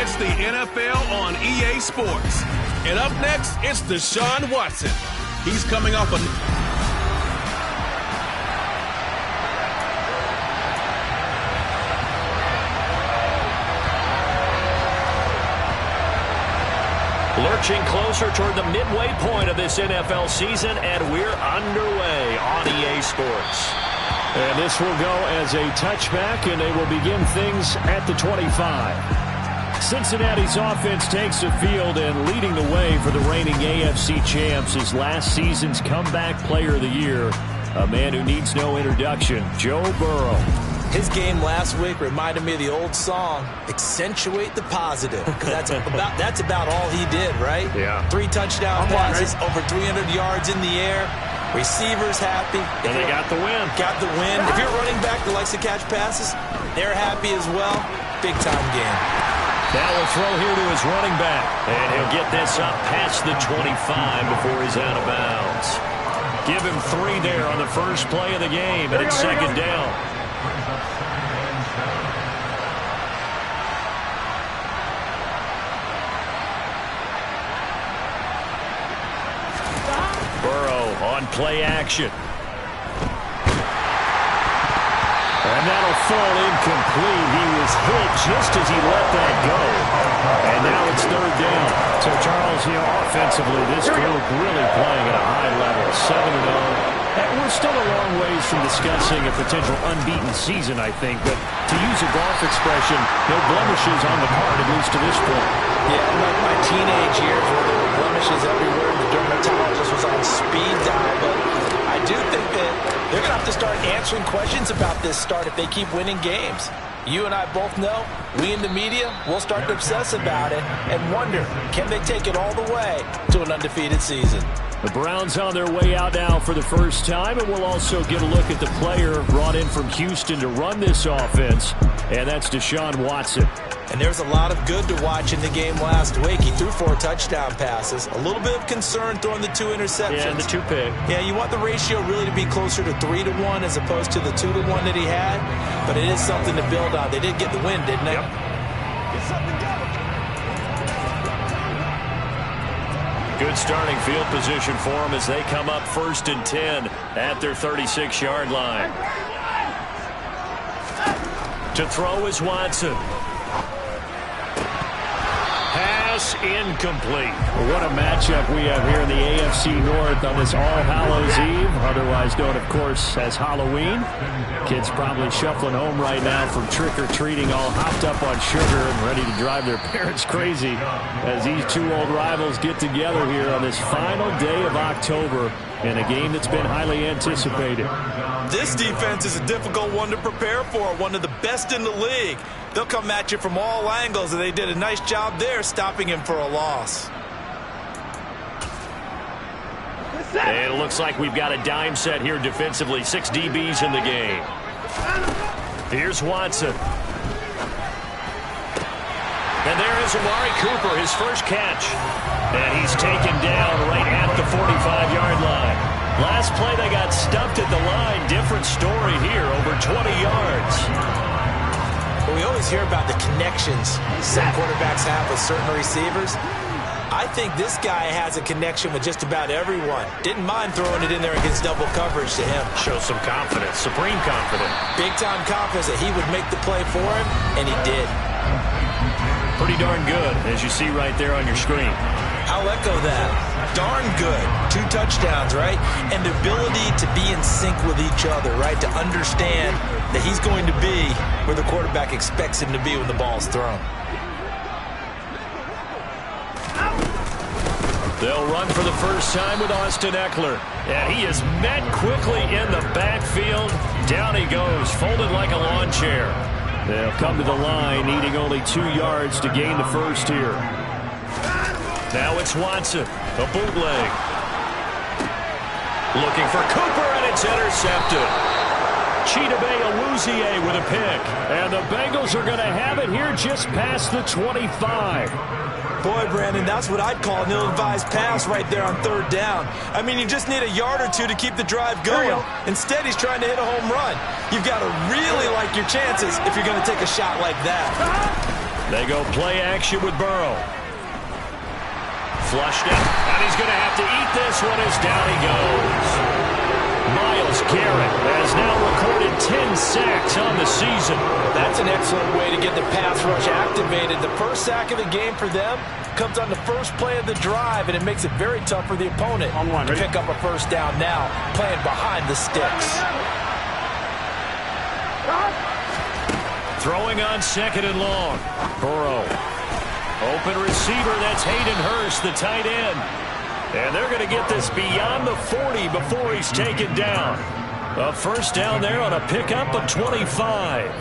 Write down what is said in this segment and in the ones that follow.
It's the NFL on EA Sports. And up next, it's Deshaun Watson. He's coming off a... Lurching closer toward the midway point of this NFL season, and we're underway on EA Sports. And this will go as a touchback, and they will begin things at the 25. Cincinnati's offense takes the field, and leading the way for the reigning AFC champs is last season's comeback player of the year, a man who needs no introduction, Joe Burrow. His game last week reminded me of the old song, accentuate the positive. Because that's about all he did, right? Yeah. 3 touchdown passes, over 300 yards in the air. Receivers happy. And they got the win. Got the win. If you're running back that likes to catch passes, they're happy as well. Big-time game. Now a throw here to his running back. And he'll get this up past the 25 before he's out of bounds. Give him 3 there on the first play of the game, and it's second down. Burrow on play action. And that'll fall incomplete. He was hit just as he let that go. And now it's third down. So, Charles, offensively, this group really playing at a high level. 7-0. And we're still a long ways from discussing a potential unbeaten season, I think. But to use a golf expression, no blemishes on the card, at least to this point. Yeah, like my teenage years where there were blemishes everywhere and the dermatologist was on speed dial. But I do think that they're going to have to start answering questions about this start if they keep winning games. You and I both know, we in the media, will start to obsess about it and wonder, can they take it all the way to an undefeated season? The Browns on their way out now for the first time, and we'll also get a look at the player brought in from Houston to run this offense, and that's Deshaun Watson. And there's a lot of good to watch in the game last week. He threw 4 touchdown passes. A little bit of concern throwing the 2 interceptions. Yeah, and the 2 pick. Yeah, you want the ratio really to be closer to 3-1 as opposed to the 2-1 that he had. But it is something to build on. They did get the win, didn't they? Yep. Good starting field position for them as they come up 1st and 10 at their 36-yard line. To throw is Watson. Pass incomplete. What a matchup we have here in the AFC North on this All Hallows Eve, otherwise known, of course, as Halloween. Kids probably shuffling home right now from trick-or-treating, all hopped up on sugar and ready to drive their parents crazy as these 2 old rivals get together here on this final day of October in a game that's been highly anticipated. This defense is a difficult one to prepare for, one of the best in the league. They'll come at you from all angles, and they did a nice job there stopping him for a loss. And it looks like we've got a dime set here defensively. 6 DBs in the game. Here's Watson. And there is Amari Cooper, his first catch. And he's taken down right at the 45-yard line. Last play, they got stuffed at the line. Different story here, over 20 yards. We always hear about the connections some quarterbacks have with certain receivers. I think this guy has a connection with just about everyone. Didn't mind throwing it in there against double coverage to him. Shows some confidence, supreme confidence. Big-time confidence that he would make the play for him, and he did. Pretty darn good, as you see right there on your screen. I'll echo that. Darn good. 2 touchdowns, right? And the ability to be in sync with each other, right? To understand that he's going to be where the quarterback expects him to be when the ball's thrown. They'll run for the first time with Austin Eckler. And he is met quickly in the backfield. Down he goes, folded like a lawn chair. They'll come to the line, needing only 2 yards to gain the first here. Now it's Watson, a bootleg. Looking for Cooper, and it's intercepted. Chidobe Awuzie with a pick. And the Bengals are going to have it here just past the 25. Boy, Brandon, that's what I'd call an ill-advised pass right there on 3rd down. I mean, you just need a yard or 2 to keep the drive going. Instead, he's trying to hit a home run. You've got to really like your chances if you're going to take a shot like that. They go play action with Burrow. Flushed it, and he's going to have to eat this one as down he goes. Myles Garrett has now recorded 10 sacks on the season. That's an excellent way to get the pass rush activated. The first sack of the game for them comes on the first play of the drive, and it makes it very tough for the opponent to pick up a first down now, playing behind the sticks. Throwing on 2nd and long. Burrow. Open receiver, that's Hayden Hurst, the tight end. And they're going to get this beyond the 40 before he's taken down. A first down there on a pickup of 25.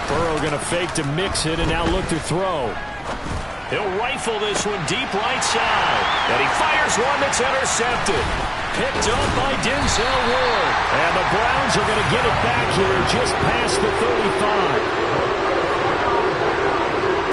Burrow going to fake to mix it and now look to throw. He'll rifle this one deep right side. And he fires one that's intercepted. Picked up by Denzel Ward. And the Browns are going to get it back here just past the 35.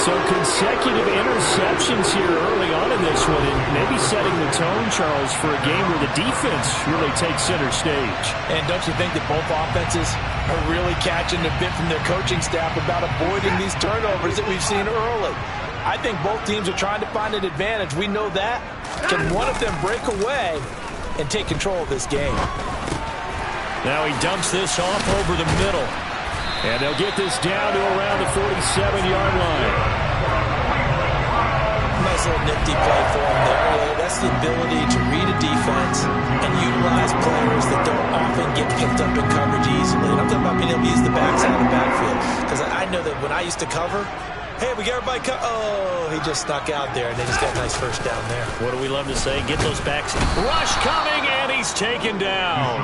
So consecutive interceptions here early on in this one, and maybe setting the tone, Charles, for a game where the defense really takes center stage. And don't you think that both offenses are really catching a bit from their coaching staff about avoiding these turnovers that we've seen early? I think both teams are trying to find an advantage. We know that. Can one of them break away and take control of this game? Now he dumps this off over the middle. And they'll get this down to around the 47-yard line. Nice little nifty play for him there. That's the ability to read a defense and utilize players that don't often get picked up in coverage easily. And I'm talking about being able to use the backside of the backfield. Because I know that when I used to cover, hey, we got everybody oh, he just snuck out there, and they just got a nice first down there. What do we love to say? Get those backs. Rush coming, and he's taken down.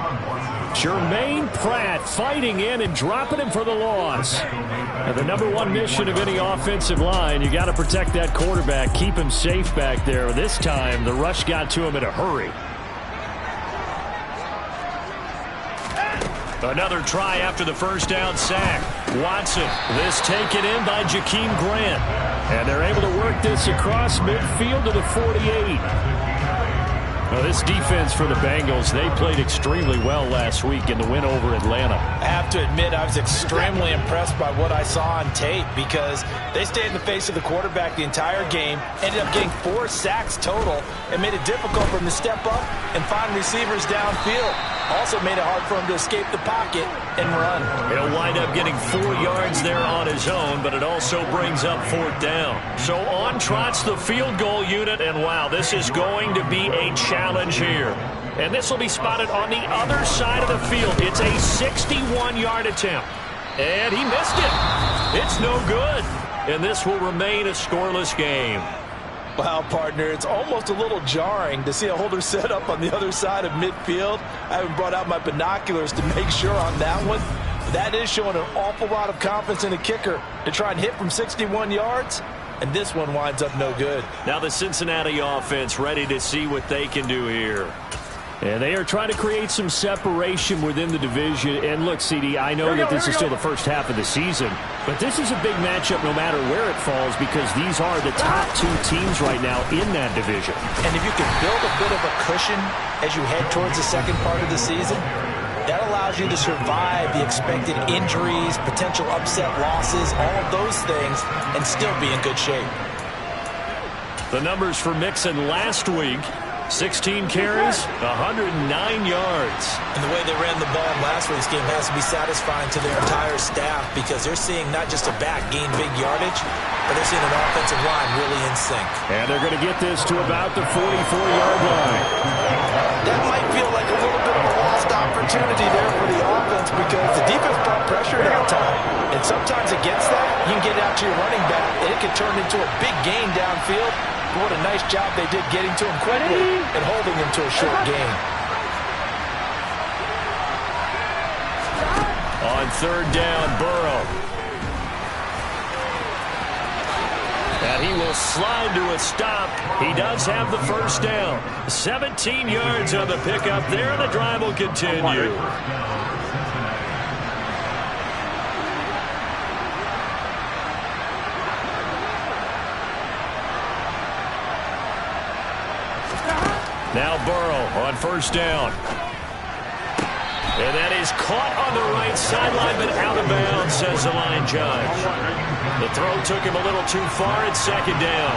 Jermaine Pratt fighting in and dropping him for the loss. And the number one mission of any offensive line, you got to protect that quarterback, keep him safe back there. This time, the rush got to him in a hurry. Another try after the first down sack. Watson, this taken in by Jakeem Grant. And they're able to work this across midfield to the 48. Well, this defense for the Bengals, they played extremely well last week in the win over Atlanta. I have to admit, I was extremely impressed by what I saw on tape because they stayed in the face of the quarterback the entire game, ended up getting 4 sacks total, and made it difficult for him to step up and find receivers downfield. Also made it hard for him to escape the pocket and run. He'll wind up getting 4 yards there on his own, but it also brings up 4th down. So on trots the field goal unit, and wow, this is going to be a challenge here. And this will be spotted on the other side of the field. It's a 61-yard attempt. And he missed it. It's no good. And this will remain a scoreless game. Wow, partner, it's almost a little jarring to see a holder set up on the other side of midfield. I haven't brought out my binoculars to make sure on that one. That is showing an awful lot of confidence in a kicker to try and hit from 61 yards. And this one winds up no good. Now the Cincinnati offense ready to see what they can do here. And they are trying to create some separation within the division. And look, CD, I know that this is still the first half of the season, but this is a big matchup no matter where it falls because these are the top 2 teams right now in that division. And if you can build a bit of a cushion as you head towards the second part of the season, that allows you to survive the expected injuries, potential upset losses, all of those things, and still be in good shape. The numbers for Mixon last week: 16 carries, 109 yards. And the way they ran the ball in last week's game has to be satisfying to their entire staff because they're seeing not just a back gain big yardage, but they're seeing an offensive line really in sync. And they're going to get this to about the 44-yard line. That might feel like a little bit of a lost opportunity there for the offense because the defense brought pressure at that time. And sometimes against that, you can get out to your running back, and it can turn into a big gain downfield. What a nice job they did getting to him quickly and holding him to a short gain. On 3rd down, Burrow. And he will slide to a stop. He does have the first down. 17 yards on the pickup there, and the drive will continue. Now Burrow on 1st down. And that is caught on the right sideline, but out of bounds, says the line judge. The throw took him a little too far. It's second down.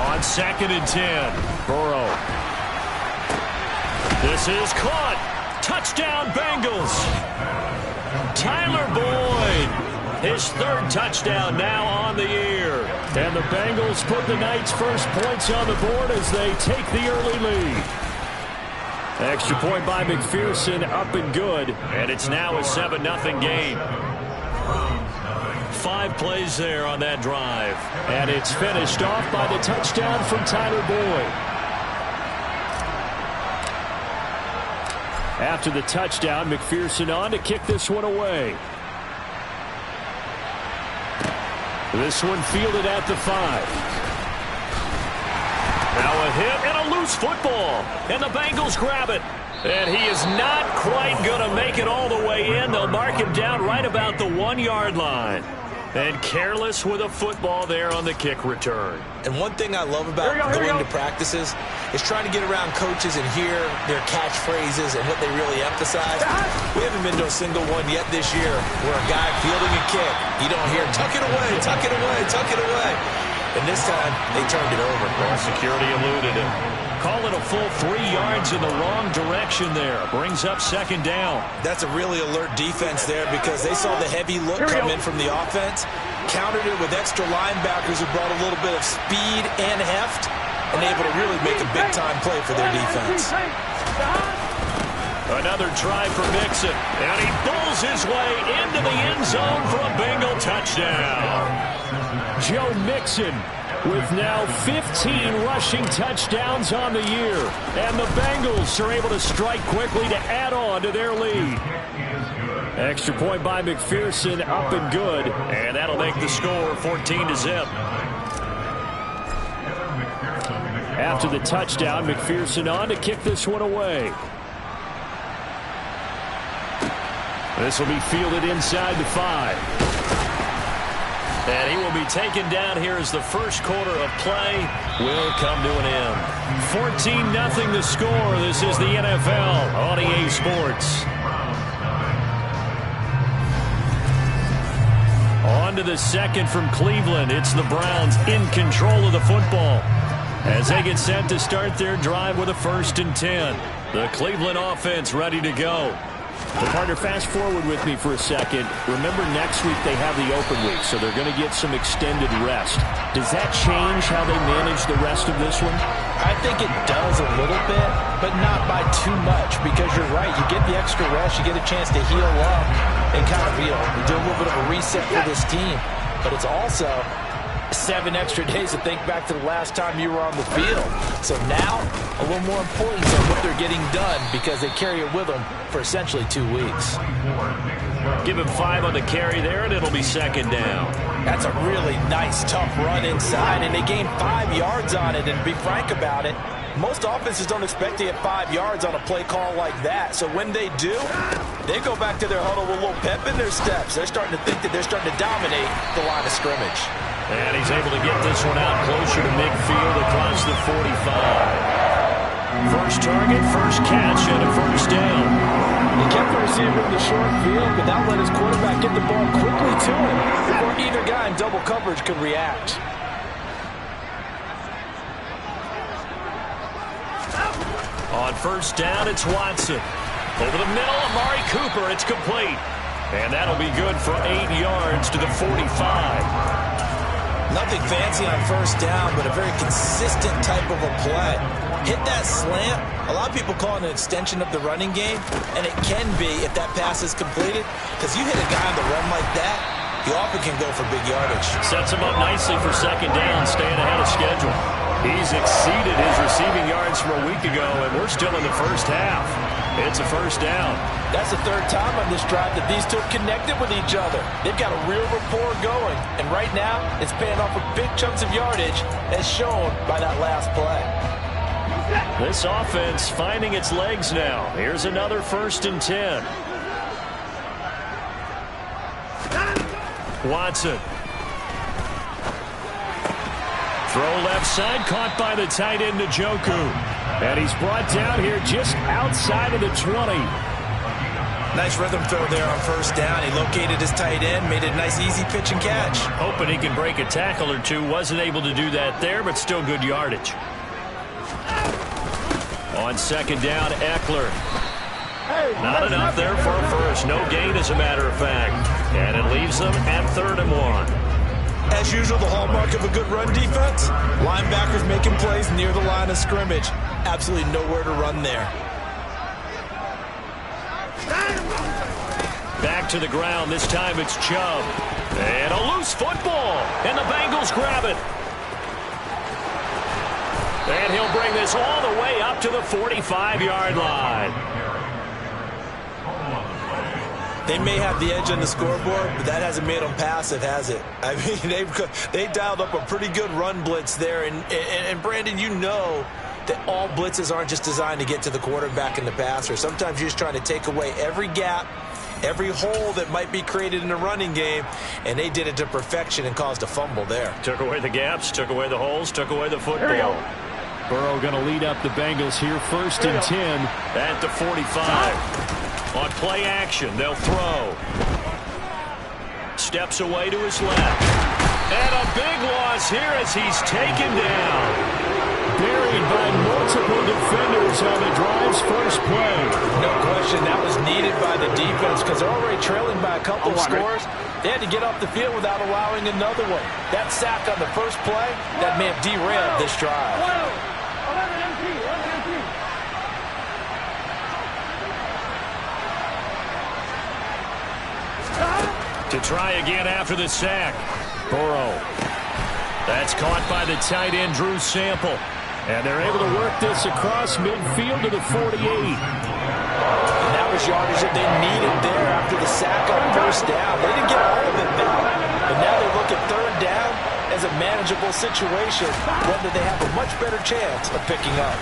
On 2nd and 10, Burrow. This is caught. Touchdown, Bengals. Tyler Boyd. His 3rd touchdown now on the year. And the Bengals put the Knights' first points on the board as they take the early lead. Extra point by McPherson, up and good. And it's now a 7-0 game. 5 plays there on that drive. And it's finished off by the touchdown from Tyler Boyd. After the touchdown, McPherson on to kick this one away. This one fielded at the 5. Now a hit and a loose football. And the Bengals grab it. And he is not quite going to make it all the way in. They'll mark him down right about the 1-yard line. And careless with a football there on the kick return. And one thing I love about going to practices is trying to get around coaches and hear their catchphrases and what they really emphasize. We haven't been to a single one yet this year where a guy fielding a kick, you don't hear, tuck it away, tuck it away, tuck it away. And this time, they turned it over. Well, security eluded him. Call it a full 3 yards in the wrong direction there. Brings up 2nd down. That's a really alert defense there because they saw the heavy look come in from the offense, countered it with extra linebackers who brought a little bit of speed and heft, and able to really make a big-time play for their defense. Another try for Mixon, and he bowls his way into the end zone for a Bengal touchdown. Joe Mixon with now 15 rushing touchdowns on the year. And the Bengals are able to strike quickly to add on to their lead. Extra point by McPherson, up and good. And that'll make the score 14-0. After the touchdown, McPherson on to kick this one away. This will be fielded inside the 5. And he will be taken down here as the first quarter of play will come to an end. 14-0 the score. This is the NFL on EA Sports. On to the 2nd from Cleveland. It's the Browns in control of the football as they get set to start their drive with a 1st and 10. The Cleveland offense ready to go. Well, partner, fast forward with me for a second. Remember, next week they have the open week, so they're going to get some extended rest. Does that change how they manage the rest of this one? I think it does a little bit, but not by too much, because you're right. You get the extra rest. You get a chance to heal up and kind of, do a little bit of a reset for this team. But it's also 7 extra days to think back to the last time you were on the field. So now, a little more importance on what they're getting done because they carry it with them for essentially 2 weeks. Give him 5 on the carry there, and it'll be 2nd down. That's a really nice, tough run inside, and they gained 5 yards on it. And to be frank about it, most offenses don't expect to get 5 yards on a play call like that. So when they do, they go back to their huddle with a little pep in their steps. They're starting to think that they're starting to dominate the line of scrimmage. And he's able to get this one out closer to midfield across the 45. First target, first catch, and a 1st down. He kept the receiver in the short field, but now let his quarterback get the ball quickly to him before either guy in double coverage could react. On 1st down, it's Watson. Over the middle, Amari Cooper, it's complete. And that'll be good for 8 yards to the 45. Nothing fancy on 1st down, but a very consistent type of a play. Hit that slant. A lot of people call it an extension of the running game, and it can be if that pass is completed, because you hit a guy on the run like that, he often can go for big yardage. Sets him up nicely for 2nd down, staying ahead of schedule. He's exceeded his receiving yards from a week ago, and we're still in the 1st half. It's a 1st down. That's the 3rd time on this drive that these two connected with each other. They've got a real rapport going, and right now it's paying off with big chunks of yardage as shown by that last play. This offense finding its legs now. Here's another 1st and 10. Watson. Throw left side, caught by the tight end Njoku. And he's brought down here just outside of the 20. Nice rhythm throw there on first down. He located his tight end, made it a nice easy pitch and catch. Hoping he can break a tackle or two. Wasn't able to do that there, but still good yardage. On second down, Eckler. Not enough there for a first. No gain, as a matter of fact. And it leaves them at 3rd and 1. As usual, the hallmark of a good run defense, linebackers making plays near the line of scrimmage. Absolutely nowhere to run there. Back to the ground. This time it's Chubb. And a loose football. And the Bengals grab it. And he'll bring this all the way up to the 45-yard line. They may have the edge on the scoreboard, but that hasn't made them passive, has it? I mean, they dialed up a pretty good run blitz there. And Brandon, you know that all blitzes aren't just designed to get to the quarterback and the passer. Sometimes you're just trying to take away every gap, every hole that might be created in the running game, and they did it to perfection and caused a fumble there. Took away the gaps, took away the holes, took away the football. Burrow going to lead up the Bengals here, 1st and 10. At the 45. On play action, they'll throw. Steps away to his left. And a big loss here as he's taken down. Buried by multiple defenders on the drive's first play. No question, that was needed by the defense because they're already trailing by a couple of scores. They had to get off the field without allowing another one. That sack on the first play, that may have derailed this drive. To try again after the sack. Burrow. That's caught by the tight end, Drew Sample. And they're able to work this across midfield to the 48. And that was yardage that they needed there after the sack on first down. They didn't get all of it back. But now they look at 3rd down as a manageable situation, whether they have a much better chance of picking up.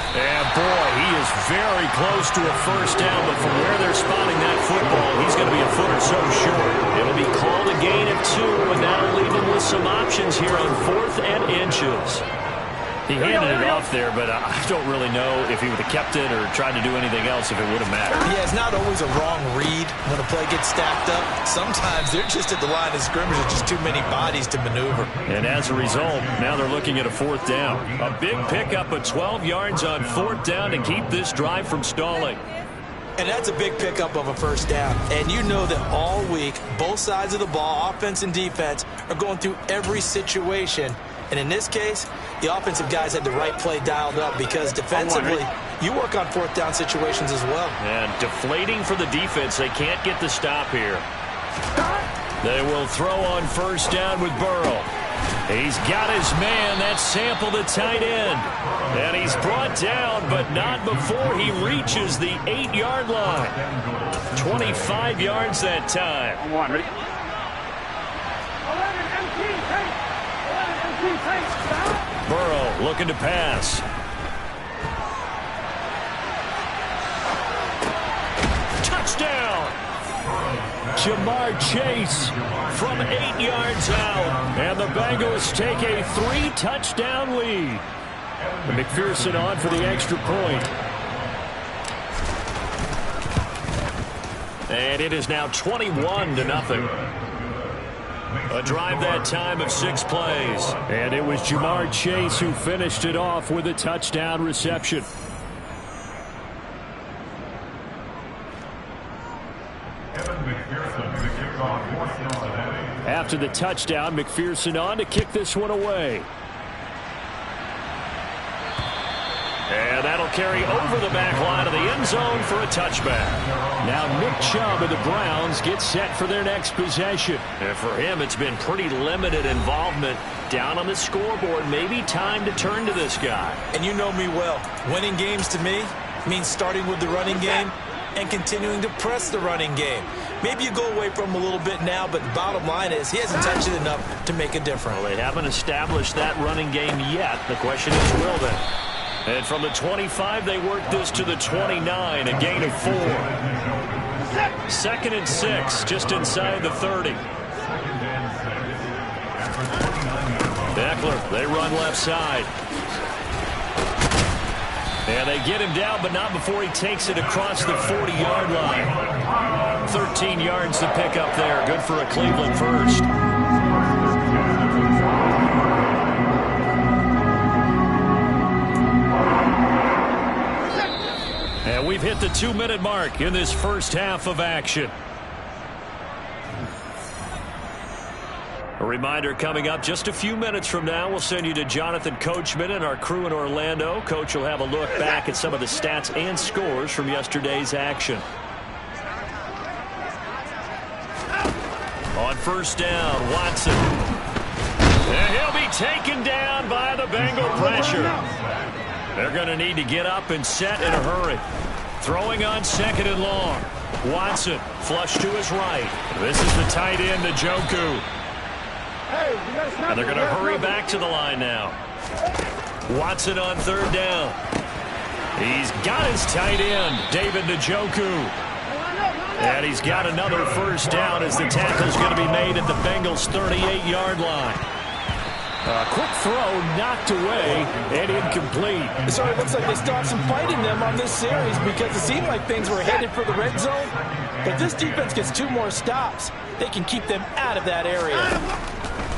And boy, he is very close to a first down, but from where they're spotting that football, he's going to be a foot or so short. It'll be called a gain of 2, and that'll leave him with some options here on 4th and inches. He handed it off there, but I don't really know if he would have kept it or tried to do anything else if it would have mattered. Yeah, it's not always a wrong read when a play gets stacked up. Sometimes they're just at the line of scrimmage. There's just too many bodies to maneuver. And as a result, now they're looking at a 4th down. A big pickup of 12 yards on 4th down to keep this drive from stalling. And that's a big pickup of a first down. And you know that all week, both sides of the ball, offense and defense, are going through every situation. And in this case, the offensive guys had the right play dialed up because defensively, you work on 4th down situations as well. And deflating for the defense. They can't get the stop here. They will throw on first down with Burrow. He's got his man. That's Sample, the tight end. And he's brought down, but not before he reaches the 8-yard line. 25 yards that time. Ready? Burrow looking to pass. Touchdown! Jamar Chase From 8 yards out. and the Bengals take a 3-touchdown lead. And McPherson on for the extra point. And it is now 21-0. A drive that time of 6 plays. And it was Jamar Chase who finished it off with a touchdown reception. After the touchdown, McPherson on to kick this one away. And that'll carry over the back line of the end zone for a touchback. Now Nick Chubb of the Browns gets set for their next possession. And for him, it's been pretty limited involvement down on the scoreboard. Maybe time to turn to this guy. And you know me well. Winning games to me means starting with the running game and continuing to press the running game. Maybe you go away from him a little bit now, but the bottom line is he hasn't touched it enough to make a difference. Well, they haven't established that running game yet. The question is, will they? And from the 25, they work this to the 29, a gain of 4. 2nd and 6, just inside the 30. Eckler. They run left side. And they get him down, but not before he takes it across the 40-yard line. 13 yards to pick up there. Good for a Cleveland first. And we've hit the 2-minute mark in this first half of action. A reminder coming up just a few minutes from now. We'll send you to Jonathan Coachman and our crew in Orlando. Coach will have a look back at some of the stats and scores from yesterday's action. On first down, Watson. And he'll be taken down by the Bengal pressure. They're going to need to get up and set in a hurry. Throwing on second and long. Watson flush to his right. This is the tight end, Njoku. And they're going to hurry back to the line now. Watson on third down. He's got his tight end, David Njoku. And he's got another first down as the tackle's going to be made at the Bengals' 38-yard line. A quick throw knocked away and incomplete. So it looks like they still have some fight in them on this series because it seemed like things were headed for the red zone. But this defense gets 2 more stops. They can keep them out of that area.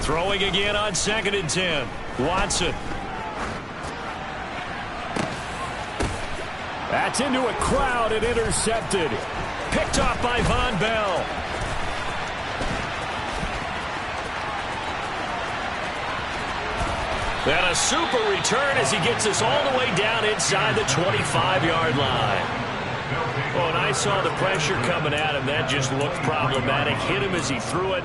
Throwing again on second and 10. Watson. That's into a crowd and intercepted. Picked off by Von Bell. And a super return as he gets us all the way down inside the 25-yard line. Oh, and I saw the pressure coming at him. That just looked problematic. Hit him as he threw it,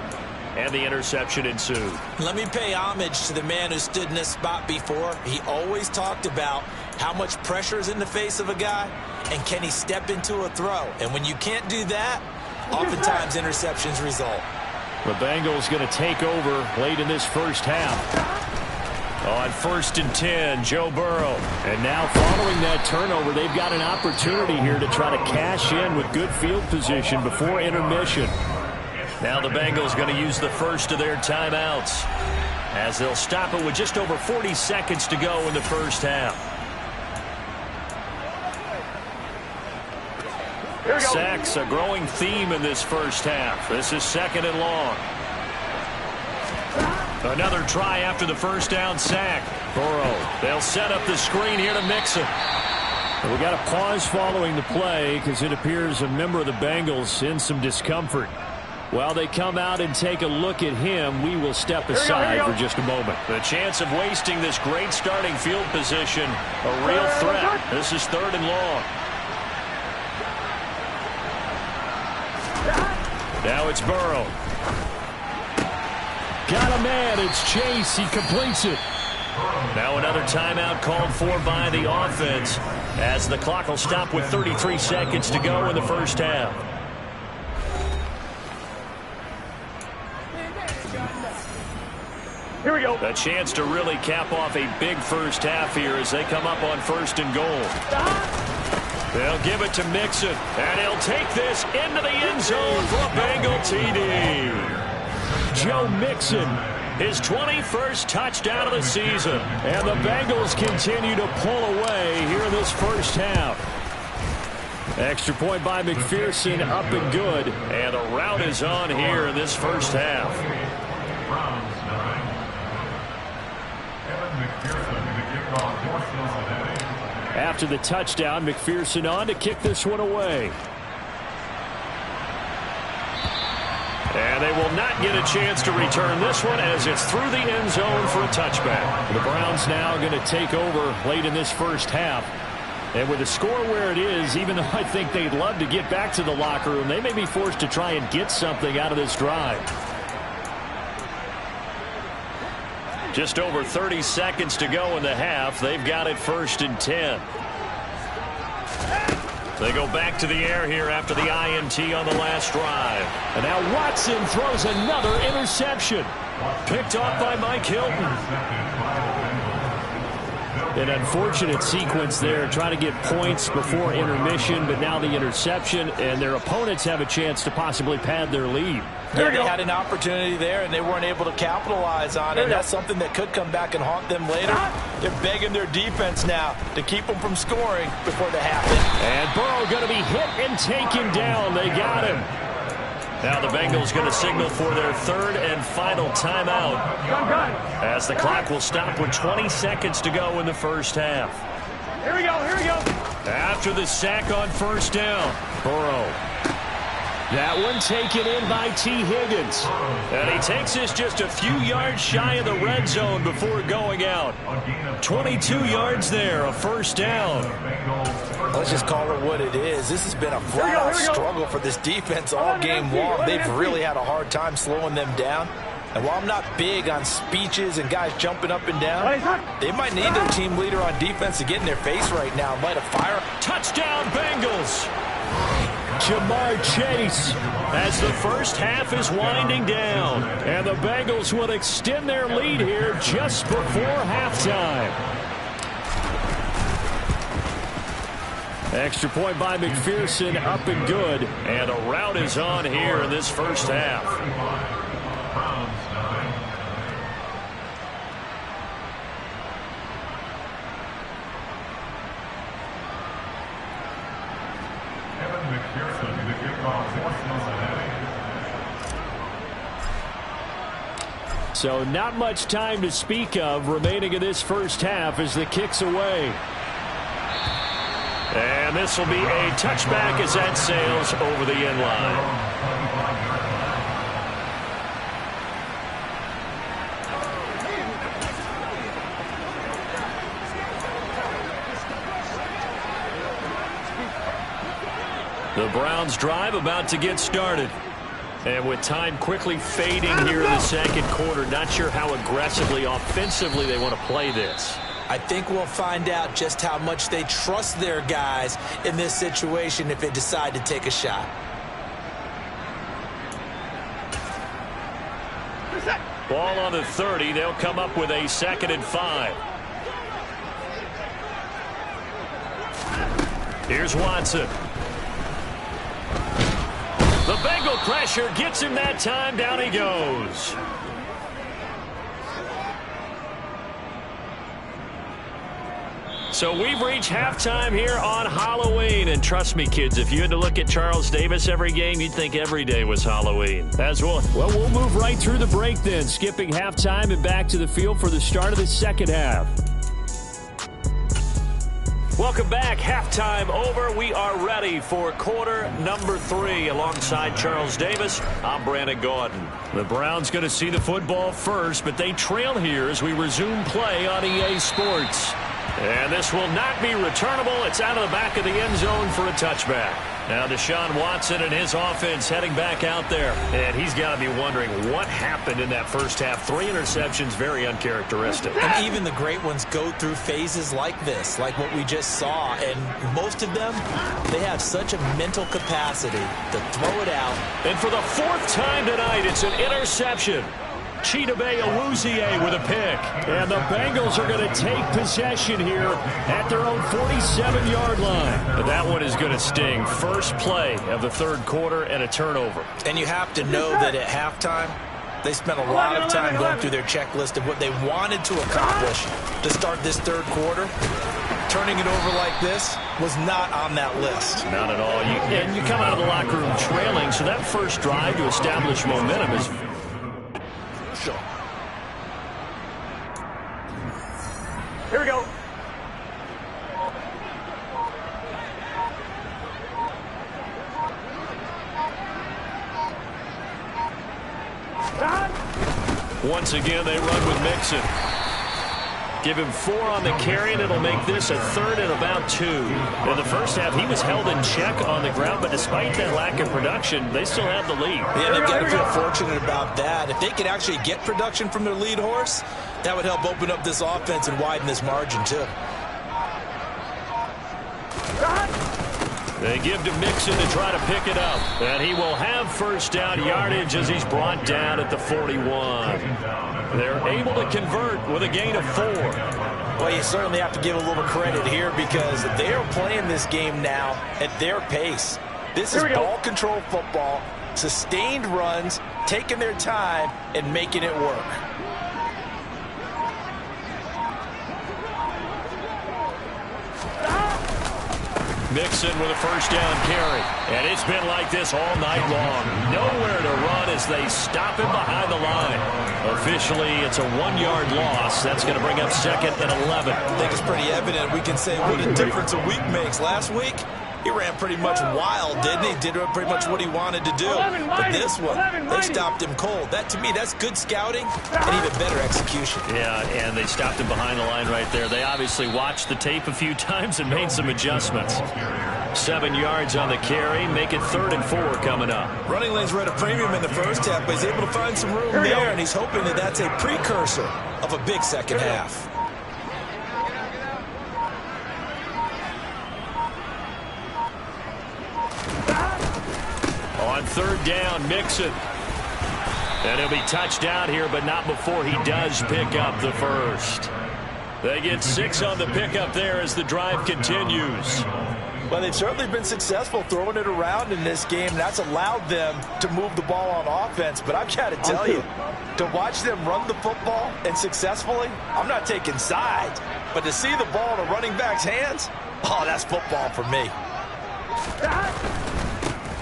and the interception ensued. Let me pay homage to the man who stood in this spot before. He always talked about how much pressure is in the face of a guy, and can he step into a throw. And when you can't do that, oftentimes interceptions result. The Bengals going to take over late in this first half. On first and 10, Joe Burrow. And now following that turnover, they've got an opportunity here to try to cash in with good field position before intermission. Now the Bengals going to use the first of their timeouts as they'll stop it with just over 40 seconds to go in the first half. Sacks, a growing theme in this first half. This is second and long. Another try after the first down sack. Burrow. They'll set up the screen here to Mixon. We got a pause following the play because it appears a member of the Bengals in some discomfort. While they come out and take a look at him, we will step aside for just a moment. The chance of wasting this great starting field position, a real threat. This is third and long. Now it's Burrow. Got a man. It's Chase. He completes it. Now another timeout called for by the offense as the clock will stop with 33 seconds to go in the first half. Here we go. A chance to really cap off a big first half here as they come up on first and goal. They'll give it to Mixon, and he'll take this into the end zone for a Bengal TD. Joe Mixon, his 21st touchdown of the season. And the Bengals continue to pull away here in this first half. Extra point by McPherson, up and good. And the rout is on here in this first half. After the touchdown, McPherson on to kick this one away. And they will not get a chance to return this one as it's through the end zone for a touchback. The Browns now going to take over late in this first half. And with the score where it is, even though I think they'd love to get back to the locker room, they may be forced to try and get something out of this drive. Just over 30 seconds to go in the half. They've got it first and 10. They go back to the air here after the INT on the last drive. And now Watson throws another interception. Picked off by Mike Hilton. An unfortunate sequence there, trying to get points before intermission, but now the interception, and their opponents have a chance to possibly pad their lead. Yeah, they had an opportunity there, and they weren't able to capitalize on it. That's something that could come back and haunt them later. They're begging their defense now to keep them from scoring before they happen. And Burrow going to be hit and taken down. They got him. Now the Bengals going to signal for their third and final timeout as the clock will stop with 20 seconds to go in the first half. Here we go. After the sack on first down, Burrow. That one taken in by T. Higgins. And he takes this just a few yards shy of the red zone before going out. 22 yards there, a first down. Let's just call it what it is. This has been a flat-out struggle for this defense all game long. They've really had a hard time slowing them down. And while I'm not big on speeches and guys jumping up and down, they might need their team leader on defense to get in their face right now and light a fire. Touchdown, Bengals. Jamar Chase as the first half is winding down. And the Bengals will extend their lead here just before halftime. Extra point by McPherson, up and good. And a rout is on here in this first half. So not much time to speak of remaining in this first half as the kick's away. And this will be a touchback as that sails over the end line. The Browns drive about to get started. And with time quickly fading here in the second quarter, not sure how aggressively, offensively they want to play this. I think we'll find out just how much they trust their guys in this situation if they decide to take a shot. Ball on the 30. They'll come up with a 2nd and 5. Here's Watson. The Bengal pressure gets him that time. Down he goes. So we've reached halftime here on Halloween. And trust me, kids, if you had to look at Charles Davis every game, you'd think every day was Halloween. As well. Well, we'll move right through the break then, skipping halftime and back to the field for the start of the second half. Welcome back. Halftime over. We are ready for quarter number 3. Alongside Charles Davis, I'm Brandon Gaudin. The Browns going to see the football first, but they trail here as we resume play on EA Sports. And this will not be returnable. It's out of the back of the end zone for a touchback. Now Deshaun Watson and his offense heading back out there. And he's got to be wondering what happened in that first half. 3 interceptions, very uncharacteristic. And even the great ones go through phases like this, like what we just saw. And most of them, they have such a mental capacity to throw it out. And for the 4th time tonight, it's an interception. Chidobe Awuzie with a pick. And the Bengals are going to take possession here at their own 47-yard line. But that one is going to sting. First play of the third quarter and a turnover. And you have to know that at halftime, they spent a lot of time going through their checklist of what they wanted to accomplish to start this third quarter. Turning it over like this was not on that list. Not at all. And you come out of the locker room trailing, so that first drive to establish momentum is... Here we go. Once again, they run with Mixon. Give him 4 on the carry, and it'll make this a 3rd and about 2. In the first half, he was held in check on the ground, but despite that lack of production, they still have the lead. Yeah, they've got to feel fortunate about that. If they could actually get production from their lead horse, that would help open up this offense and widen this margin, too. They give to Mixon to try to pick it up. And he will have first down yardage as he's brought down at the 41. They're able to convert with a gain of 4. Well, you certainly have to give a little credit here because they are playing this game now at their pace. This is ball control football, sustained runs, taking their time and making it work. Mixon with a first down carry. And it's been like this all night long. Nowhere to run as they stop him behind the line. Officially, it's a 1-yard loss. That's going to bring up 2nd and 11. I think it's pretty evident. We can say what a difference a week makes. Last week, he ran pretty much wild, didn't he? Did pretty much what he wanted to do. But this one, they stopped him cold. That, to me, that's good scouting and even better execution. Yeah, and they stopped him behind the line right there. They obviously watched the tape a few times and made some adjustments. 7 yards on the carry. Make it 3rd and 4 coming up. Running lanes were at a premium in the first half, but he's able to find some room there, and he's hoping that that's a precursor of a big second half. On 3rd down, Mixon. And he'll be touchdown here, but not before he does pick up the first. They get 6 on the pickup there as the drive continues. Well, they've certainly been successful throwing it around in this game. That's allowed them to move the ball on offense. But I've got to tell you, to watch them run the football and successfully, I'm not taking sides. But to see the ball in a running back's hands, oh, that's football for me.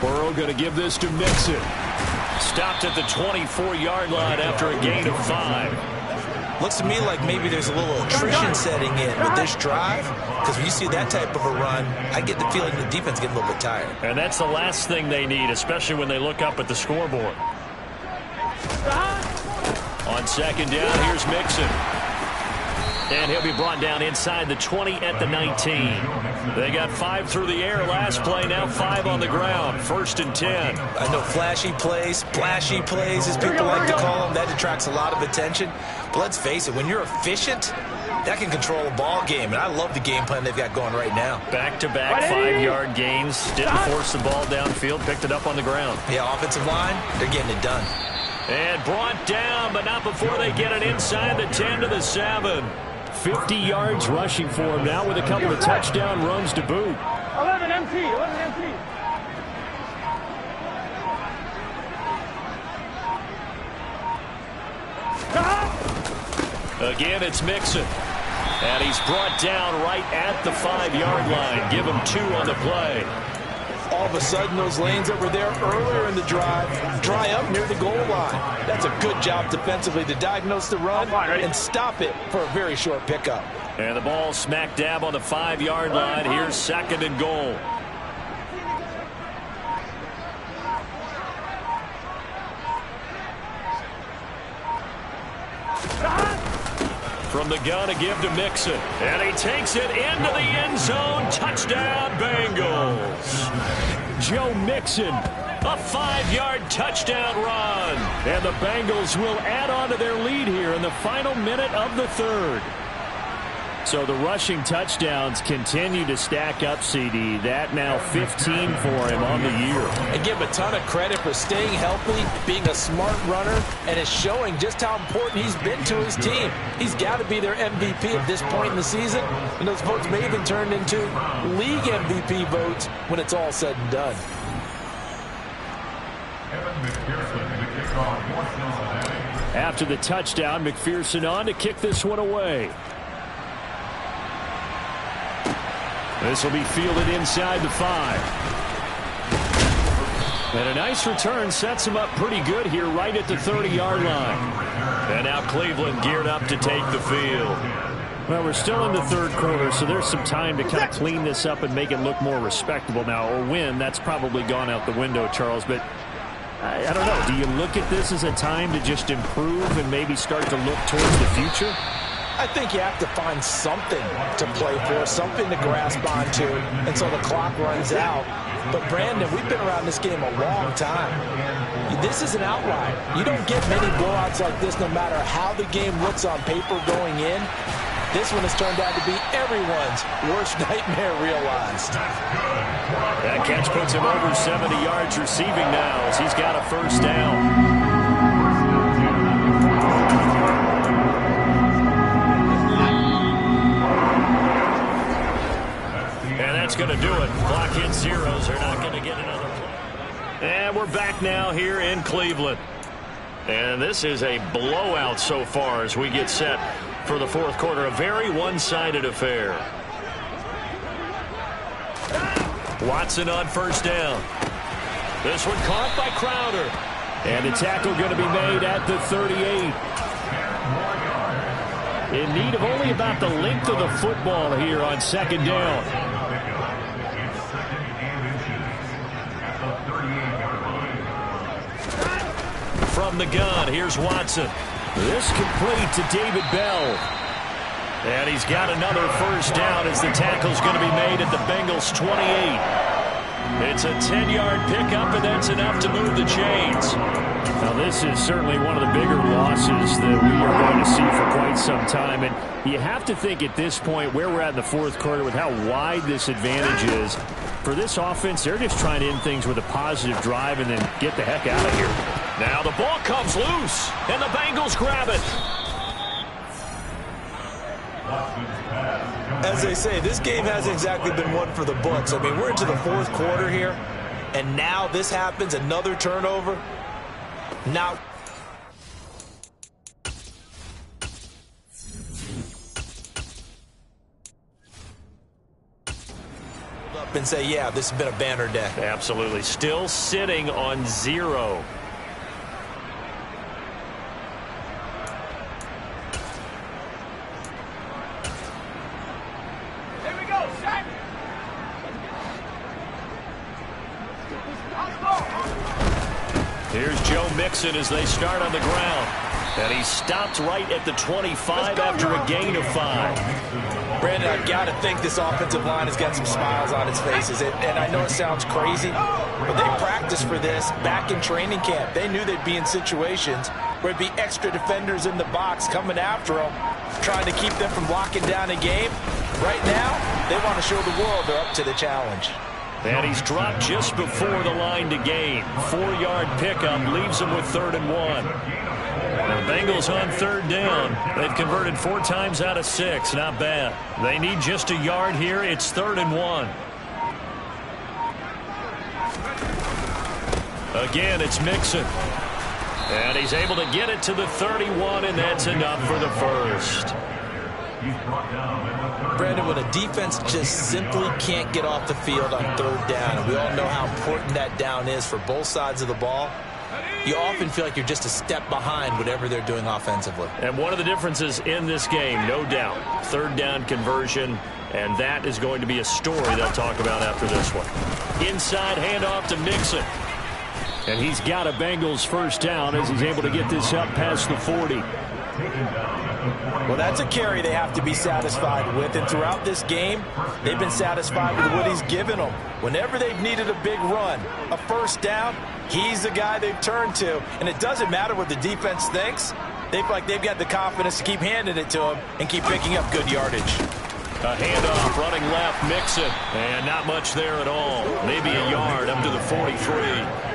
Burrow going to give this to Mixon. Stopped at the 24-yard line after a gain of 5. Looks to me like maybe there's a little attrition setting in with this drive, because when you see that type of a run, I get the feeling the defense getting a little bit tired. And that's the last thing they need, especially when they look up at the scoreboard. On 2nd down, here's Mixon. And he'll be brought down inside the 20 at the 19. They got 5 through the air last play, now 5 on the ground. 1st and 10. I know flashy plays, splashy plays, as people like to call them. That attracts a lot of attention. But let's face it, when you're efficient, that can control a ball game. And I love the game plan they've got going right now. Back-to-back 5-yard gains. Didn't force the ball downfield, picked it up on the ground. Yeah, offensive line, they're getting it done. And brought down, but not before they get it inside the 10 to the 7. 50 yards rushing for him now with a couple of touchdown runs to boot. 11 MT, 11 MT. Again, it's Mixon. And he's brought down right at the 5-yard line. Give him 2 on the play. All of a sudden, those lanes that were there earlier in the drive dry up near the goal line. That's a good job defensively to diagnose the run and stop it for a very short pickup. And the ball smack dab on the 5-yard line. Here's 2nd and goal. From the gun, a give to Mixon. And he takes it into the end zone. Touchdown, Bengals. Joe Mixon. A 5-yard touchdown run. And the Bengals will add on to their lead here in the final minute of the 3rd. So the rushing touchdowns continue to stack up, CD. That now 15 for him on the year. And give him a ton of credit for staying healthy, being a smart runner, and it's showing just how important he's been to his team. He's got to be their MVP at this point in the season, and those votes may even turn into league MVP votes when it's all said and done. After the touchdown, McPherson on to kick this one away. This will be fielded inside the 5. And a nice return sets him up pretty good here right at the 30-yard line. And now Cleveland geared up to take the field. Well, we're still in the 3rd quarter, so there's some time to kind of clean this up and make it look more respectable. Now, a win, that's probably gone out the window, Charles, but I don't know. Do you look at this as a time to just improve and maybe start to look towards the future? I think you have to find something to play for, something to grasp onto until the clock runs out. But, Brandon, we've been around this game a long time. This is an outlier. You don't get many blowouts like this no matter how the game looks on paper going in. This one has turned out to be everyone's worst nightmare realized. That catch puts him over 70 yards receiving now as he's got a first down. That's going to do it. Clock hits zeros. They're not going to get another play. And we're back now here in Cleveland. And this is a blowout so far as we get set for the fourth quarter. A very one-sided affair. Watson on first down. This one caught by Crowder. And the tackle going to be made at the 38. In need of only about the length of the football here on second down. From the gun, here's Watson. This complete to David Bell. And he's got another first down as the tackle's going to be made at the Bengals' 28. It's a 10-yard pickup, and that's enough to move the chains. Now, this is certainly one of the bigger losses that we are going to see for quite some time. And you have to think at this point where we're at in the fourth quarter with how wide this advantage is. For this offense, they're just trying to end things with a positive drive and then get the heck out of here. Now the ball comes loose, and the Bengals grab it. As they say, this game hasn't exactly been one for the books. I mean, we're into the fourth quarter here, and now this happens, another turnover. Now, up and say, yeah, this has been a banner day. Absolutely. Still sitting on 0. Here's Joe Mixon as they start on the ground. And he stopped right at the 25 after a gain of 5. Brandon, I've got to think this offensive line has got some smiles on its faces. And I know it sounds crazy, but they practiced for this back in training camp. They knew they'd be in situations where there'd be extra defenders in the box coming after them, trying to keep them from locking down a game. Right now, they want to show the world they're up to the challenge. And he's dropped just before the line to gain. 4-yard pickup leaves him with 3rd and 1. The Bengals on 3rd down. They've converted 4 times out of 6. Not bad. They need just a yard here. It's 3rd and 1. Again, it's Mixon. And he's able to get it to the 31, and that's enough for the first. Brandon, when a defense just simply can't get off the field on 3rd down, and we all know how important that down is for both sides of the ball, you often feel like you're just a step behind whatever they're doing offensively. And one of the differences in this game, no doubt, 3rd down conversion, and that is going to be a story they'll talk about after this one. Inside handoff to Mixon. And he's got a Bengals first down as he's able to get this up past the 40. Well, that's a carry they have to be satisfied with. And throughout this game, they've been satisfied with what he's given them. Whenever they've needed a big run, a first down, he's the guy they've turned to. And it doesn't matter what the defense thinks. They feel like they've got the confidence to keep handing it to him and keep picking up good yardage. A handoff, running left, Mixon. And not much there at all. Maybe a yard up to the 43.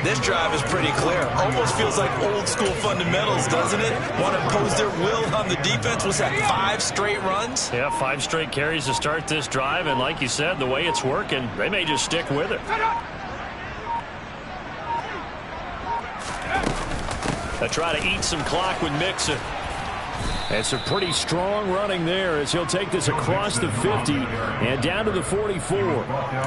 This drive is pretty clear. Almost feels like old school fundamentals, doesn't it? Want to impose their will on the defense. Was that 5 straight runs? Yeah, 5 straight carries to start this drive. And like you said, the way it's working, they may just stick with it. They try to eat some clock with Mixon. And some pretty strong running there as he'll take this across the 50 and down to the 44.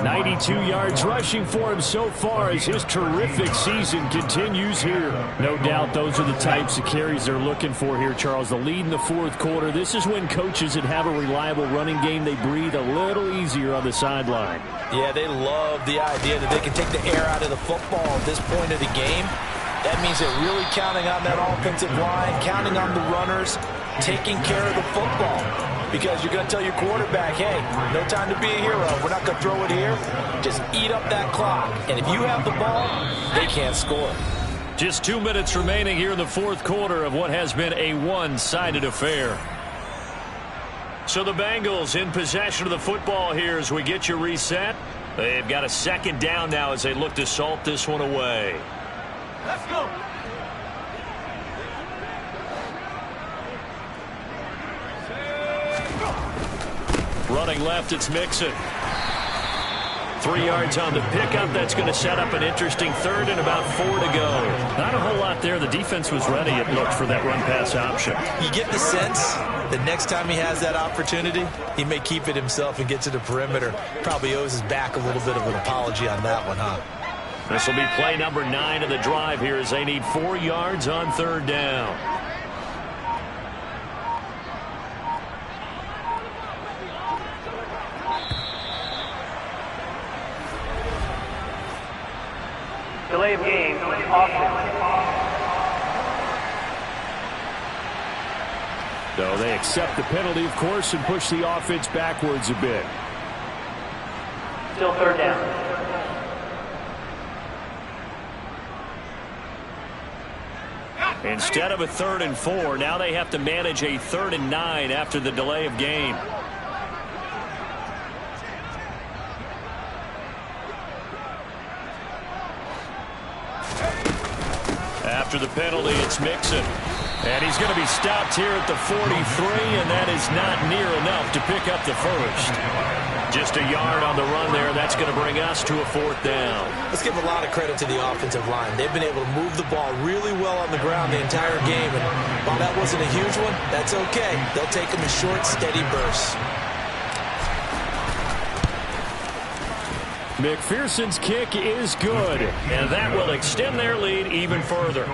92 yards rushing for him so far as his terrific season continues here. No doubt those are the types of carries they're looking for here, Charles. The lead in the fourth quarter. This is when coaches that have a reliable running game, they breathe a little easier on the sideline. Yeah, they love the idea that they can take the air out of the football at this point of the game. That means they're really counting on that offensive line, counting on the runners, taking care of the football. Because you're going to tell your quarterback, hey, no time to be a hero. We're not going to throw it here. Just eat up that clock. And if you have the ball, they can't score. Just 2 minutes remaining here in the fourth quarter of what has been a one-sided affair. So the Bengals in possession of the football here as we get you reset. They've got a 2nd down now as they look to salt this one away. Let's go. Running left, it's Mixon. 3 yards on the pickup. That's going to set up an interesting third and about 4 to go. Not a whole lot there. The defense was ready, it looked, for that run-pass option. You get the sense that next time he has that opportunity, he may keep it himself and get to the perimeter. Probably owes his back a little bit of an apology on that one, huh? This will be play number 9 of the drive here as they need 4 yards on third down. Delay of game, offense. So they accept the penalty, of course, and push the offense backwards a bit. Still third down. Instead of a 3rd and 4, now they have to manage a 3rd and 9 after the delay of game. After the penalty, it's Mixon. And he's going to be stopped here at the 43, and that is not near enough to pick up the first. Just a yard on the run there. That's going to bring us to a 4th down. Let's give a lot of credit to the offensive line. They've been able to move the ball really well on the ground the entire game. And while that wasn't a huge one, that's okay. They'll take them in short, steady bursts. McPherson's kick is good, and that will extend their lead even further.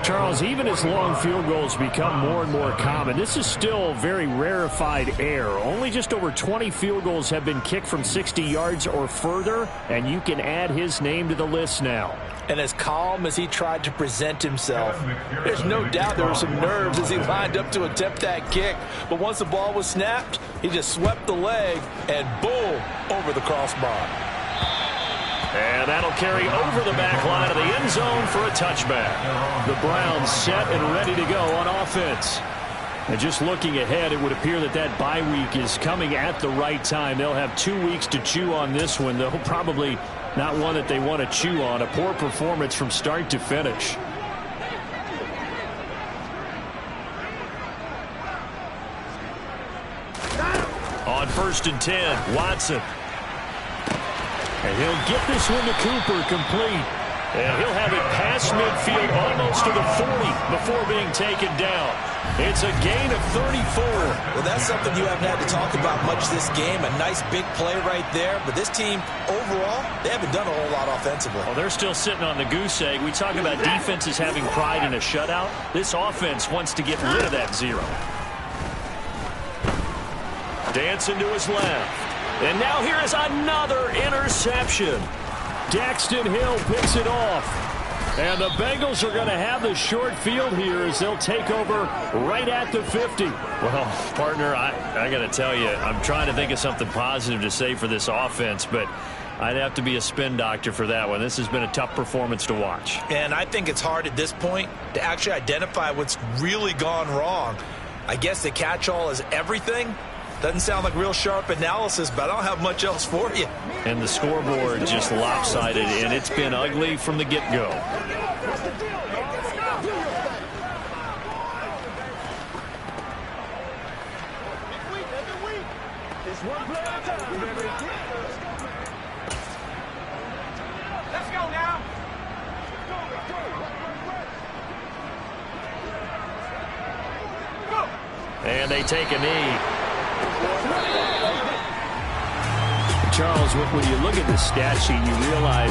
Charles, even as long field goals become more and more common, this is still very rarefied air. Only just over 20 field goals have been kicked from 60 yards or further, and you can add his name to the list now. And as calm as he tried to present himself, there's no doubt there were some nerves as he lined up to attempt that kick. But once the ball was snapped, he just swept the leg and boom, over the crossbar. And that'll carry over the back line of the end zone for a touchback. The Browns set and ready to go on offense. And just looking ahead, it would appear that that bye week is coming at the right time. They'll have 2 weeks to chew on this one, though probably not one that they want to chew on. A poor performance from start to finish. On 1st and 10, Watson. And he'll get this one to Cooper, complete. And he'll have it past midfield almost to the 40 before being taken down. It's a gain of 34. Well, that's something you haven't had to talk about much this game. A nice big play right there. But this team, overall, they haven't done a whole lot offensively. Well, they're still sitting on the goose egg. We talk about defenses having pride in a shutout. This offense wants to get rid of that 0. Dancing to his left. And now here is another interception. Daxton Hill picks it off. And the Bengals are going to have the short field here as they'll take over right at the 50. Well, partner, I got to tell you, I'm trying to think of something positive to say for this offense, but I'd have to be a spin doctor for that one. This has been a tough performance to watch. And I think it's hard at this point to actually identify what's really gone wrong. I guess the catch-all is everything. Doesn't sound like real sharp analysis, but I don't have much else for you. And the scoreboard just lopsided, and it's been ugly from the get-go. Let's go now. And they take a knee. Charles, when you look at the stat sheet, you realize